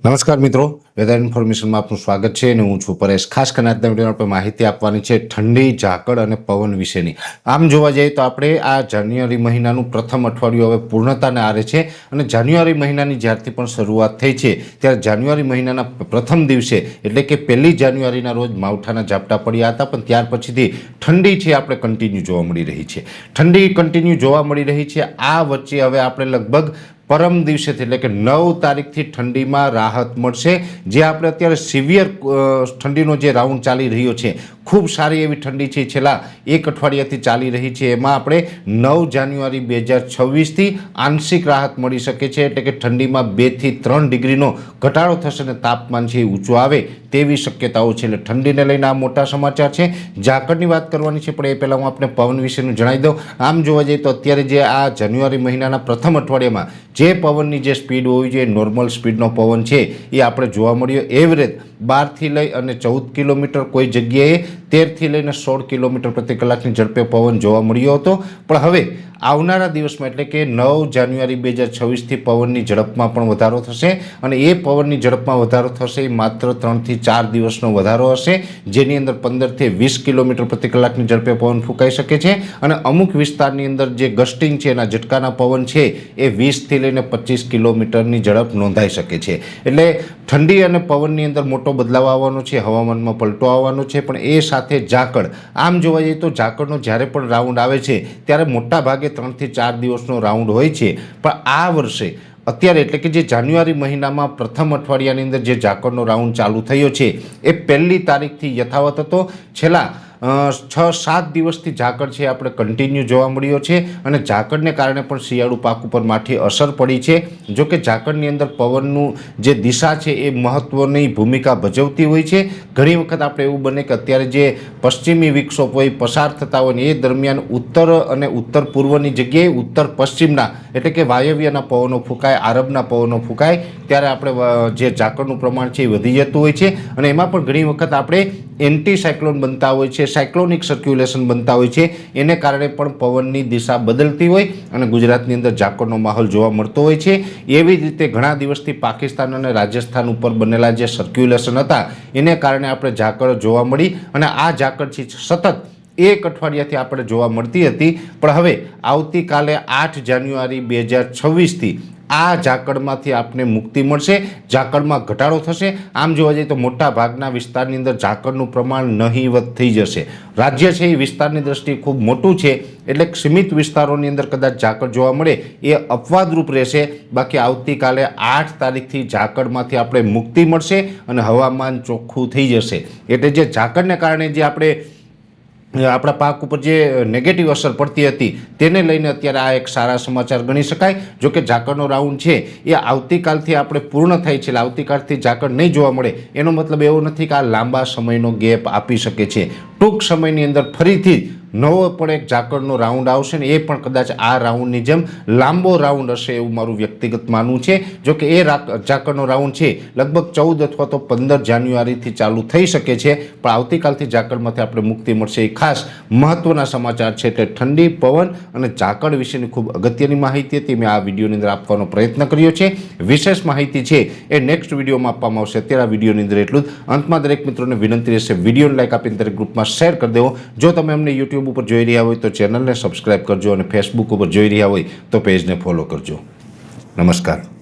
નમસ્કાર મિત્રો, વેધર ઇન્ફોર્મેશનમાં આપનું સ્વાગત છે અને હું છું પરેશ। ખાસ કરીને આજના વિડીયોમાં આપણે માહિતી આપવાની છે ઠંડી, ઝાકળ અને પવન વિશેની। આમ જોવા જઈએ તો આપણે આ જાન્યુઆરી મહિનાનું પ્રથમ અઠવાડિયું હવે પૂર્ણતાને આરે છે અને જાન્યુઆરી મહિનાની જ્યારથી પણ શરૂઆત થઈ છે ત્યારે જાન્યુઆરી મહિનાના પ્રથમ દિવસે એટલે કે 1 જાન્યુઆરીના રોજ માવઠાના ઝાપટા પડ્યા હતા, પણ ત્યાર પછીથી ઠંડી છે આપણે કન્ટિન્યુ જોવા મળી રહી છે। ઠંડી કન્ટિન્યુ જોવા મળી રહી છે। આ વચ્ચે હવે આપણે લગભગ પરમ દિવસેથી એટલે કે 9 તારીખથી ઠંડીમાં રાહત મળશે। જે આપણે અત્યારે સિવિયર ઠંડીનો જે રાઉન્ડ ચાલી રહ્યો છે, ખૂબ સારી એવી ઠંડી છે છેલ્લા એક અઠવાડિયાથી ચાલી રહી છે, એમાં આપણે 9 જાન્યુઆરી 2026થી આંશિક રાહત મળી શકે છે। એટલે કે ઠંડીમાં 2 થી 3 ડિગ્રીનો ઘટાડો થશે અને તાપમાન છે ઊંચું આવે તેવી શક્યતાઓ છે। એટલે ઠંડીને લઈને આ મોટા સમાચાર છે। ઝાકળની વાત કરવાની છે, પણ એ પહેલાં હું આપને પવન વિશેનું જણાવી દઉં। આમ જોવા જઈએ તો અત્યારે જે આ જાન્યુઆરી મહિનાના પ્રથમ અઠવાડિયામાં જે પવનની જે સ્પીડ હોવી જોઈએ, નોર્મલ સ્પીડનો પવન છે એ આપણે જોવા મળ્યો। એવરેજ 12 થી લઈ અને 14 કિલોમીટર, કોઈ જગ્યાએ 13 થી લઈને 16 કિલોમીટર પ્રતિ કલાકની ઝડપે પવન જોવા મળ્યો હતો। પણ હવે આવનારા દિવસમાં એટલે કે 9 જાન્યુઆરી 2026થી પવનની ઝડપમાં પણ વધારો થશે અને એ પવનની ઝડપમાં વધારો થશે એ માત્ર 3 થી 4 દિવસનો વધારો હશે, જેની અંદર 15 થી 20 કિલોમીટર પ્રતિ કલાકની ઝડપે પવન ફૂંકાઈ શકે છે અને અમુક વિસ્તારની અંદર જે ગસ્ટિંગ છે એના ઝટકાના પવન છે એ 20 થી લઈને 25 કિલોમીટરની ઝડપ નોંધાઈ શકે છે। એટલે ઠંડી અને પવનની અંદર મોટો બદલાવ આવવાનો છે, હવામાનમાં પલટો આવવાનો છે, પણ એ સાથે ઝાકળ। આમ જોવા જઈએ તો ઝાકળનો જ્યારે પણ રાઉન્ડ આવે છે ત્યારે મોટા ભાગે 3 થી 4 દિવસનો રાઉન્ડ હોય છે, પણ આ વર્ષે અત્યારે એટલે કે જે જાન્યુઆરી મહિનામાં પ્રથમ અઠવાડિયાની અંદર જે ઝાકળનો રાઉન્ડ ચાલુ થયો છે એ 1 તારીખથી યથાવત હતો। છેલ્લા 6-7 દિવસથી ઝાકળ છે આપણે કન્ટિન્યુ જોવા મળ્યો છે અને ઝાકળને કારણે પણ શિયાળુ પાક ઉપર માઠી અસર પડી છે। જો કે ઝાકળની અંદર પવનનું જે દિશા છે એ મહત્ત્વની ભૂમિકા ભજવતી હોય છે। ઘણી વખત આપણે એવું બને કે અત્યારે જે પશ્ચિમી વિક્ષોપ હોય પસાર થતા હોય ને એ દરમિયાન ઉત્તર અને ઉત્તર પૂર્વની જગ્યાએ ઉત્તર પશ્ચિમના એટલે કે વાયવ્યના પવનો ફૂંકાય, આરબના પવનો ફૂંકાય ત્યારે આપણે જે ઝાકળનું પ્રમાણ છે એ વધી જતું હોય છે અને એમાં પણ ઘણી વખત આપણે એન્ટી સાયક્લોન બનતા હોય છે, સાયક્લોનિક સર્ક્યુલેશન બનતા હોય છે, એને કારણે પણ પવનની દિશા બદલતી હોય અને ગુજરાતની અંદર ઝાકળનો માહોલ જોવા મળતો હોય છે। એવી જ રીતે ઘણા દિવસથી પાકિસ્તાન અને રાજસ્થાન ઉપર બનેલા જે સર્ક્યુલેશન હતા એને કારણે આપણે ઝાકળ જોવા મળી અને આ ઝાકળ છે સતત એક અઠવાડિયાથી આપણે જોવા મળતી હતી, પણ હવે આવતીકાલે 8 જાન્યુઆરી 2026થી આ ઝાકળમાંથી આપને મુક્તિ મળશે, ઝાકળમાં ઘટાડો થશે। આમ જોવા જઈએ તો મોટા ભાગના વિસ્તારની અંદર ઝાકળનું પ્રમાણ નહીવત થઈ જશે। રાજ્ય છે એ વિસ્તારની દ્રષ્ટિએ ખૂબ મોટું છે, એટલે સીમિત વિસ્તારોની અંદર કદાચ ઝાકળ જોવા મળે એ અપવાદરૂપ રહેશે। બાકી આવતીકાલે 8 તારીખથી ઝાકળમાંથી આપણે મુક્તિ મળશે અને હવામાન ચોખ્ખું થઈ જશે। એટલે જે ઝાકળને કારણે જે આપણા પાક ઉપર જે નેગેટિવ અસર પડતી હતી તેને લઈને અત્યારે આ એક સારા સમાચાર ગણી શકાય। જો કે ઝાકળનો રાઉન્ડ છે એ આવતીકાલથી આપણે પૂર્ણ થાય છે, એટલે આવતીકાલથી ઝાકળ નહીં જોવા મળે એનો મતલબ એવો નથી કે આ લાંબા સમયનો ગેપ આપી શકે છે। ટૂંક સમયની અંદર ફરીથી નવો પણ એક ઝાકળનો રાઉન્ડ આવશે ને એ પણ કદાચ આ રાઉન્ડની જેમ લાંબો રાઉન્ડ હશે એવું મારું વ્યક્તિગત માનવું છે। જો કે એ ઝાકળનો રાઉન્ડ છે લગભગ 14 અથવા તો 15 જાન્યુઆરીથી ચાલુ થઈ શકે છે, પણ આવતીકાલથી ઝાકળમાંથી આપણે મુક્તિ મળશે એ ખાસ મહત્ત્વના સમાચાર છે। એટલે ઠંડી, પવન અને ઝાકળ વિશેની ખૂબ અગત્યની માહિતી હતી, મેં આ વિડીયોની અંદર આપવાનો પ્રયત્ન કર્યો છે। વિશેષ માહિતી છે એ નેક્સ્ટ વિડીયોમાં આપવામાં આવશે, અત્યારે આ વિડીયોની અંદર એટલું જ। અંતમાં દરેક મિત્રોને વિનંતી રહેશે વિડીયોને લાઈક આપીને દરેક ગ્રુપમાં શેર કરી દેવો। જો તમે અમને યુટ્યુબ ઉપર જોઈ રહ્યા હોય તો ચેનલને સબસ્ક્રાઇબ કરજો અને ફેસબુક ઉપર જોઈ રહ્યા હોય તો પેજને ફોલો કરજો। નમસ્કાર।